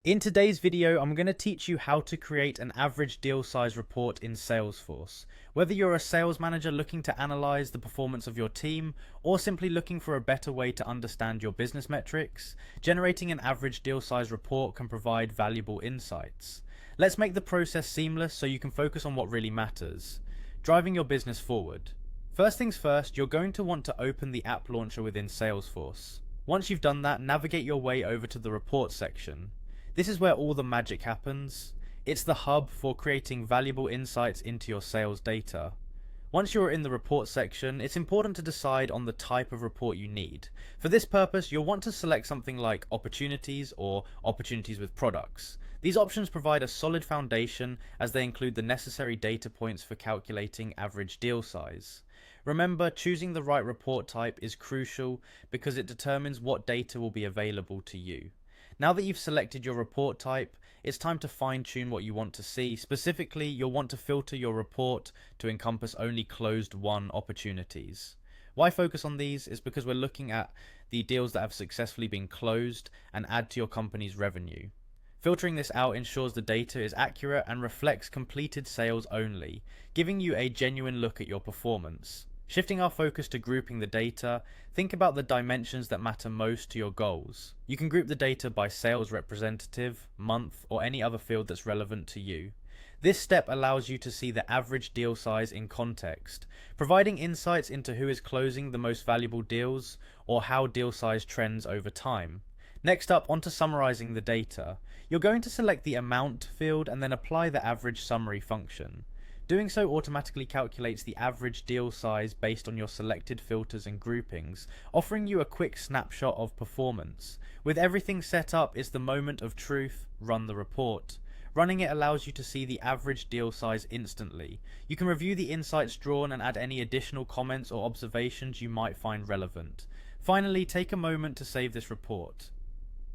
In today's video, I'm going to teach you how to create an average deal size report in Salesforce. Whether you're a sales manager looking to analyze the performance of your team, or simply looking for a better way to understand your business metrics, generating an average deal size report can provide valuable insights. Let's make the process seamless so you can focus on what really matters, driving your business forward. First things first, you're going to want to open the app launcher within Salesforce. Once you've done that, navigate your way over to the report section. This is where all the magic happens. It's the hub for creating valuable insights into your sales data. Once you're in the report section, it's important to decide on the type of report you need. For this purpose, you'll want to select something like opportunities or opportunities with products. These options provide a solid foundation as they include the necessary data points for calculating average deal size. Remember, choosing the right report type is crucial because it determines what data will be available to you. Now that you've selected your report type, it's time to fine-tune what you want to see. Specifically, you'll want to filter your report to encompass only closed-won opportunities. Why focus on these is because we're looking at the deals that have successfully been closed and add to your company's revenue. Filtering this out ensures the data is accurate and reflects completed sales only, giving you a genuine look at your performance. Shifting our focus to grouping the data, think about the dimensions that matter most to your goals. You can group the data by sales representative, month, or any other field that's relevant to you. This step allows you to see the average deal size in context, providing insights into who is closing the most valuable deals or how deal size trends over time. Next up, onto summarizing the data. You're going to select the amount field and then apply the average summary function. Doing so automatically calculates the average deal size based on your selected filters and groupings, offering you a quick snapshot of performance. With everything set up, it's the moment of truth. Run the report. Running it allows you to see the average deal size instantly. You can review the insights drawn and add any additional comments or observations you might find relevant. Finally, take a moment to save this report.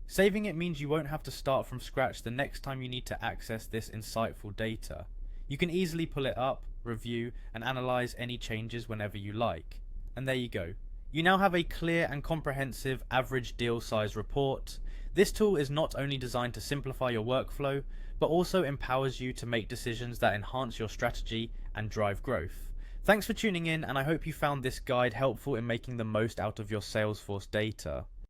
Saving it means you won't have to start from scratch the next time you need to access this insightful data. You can easily pull it up, review, and analyze any changes whenever you like. And there you go. You now have a clear and comprehensive average deal size report. This tool is not only designed to simplify your workflow, but also empowers you to make decisions that enhance your strategy and drive growth. Thanks for tuning in, and I hope you found this guide helpful in making the most out of your Salesforce data.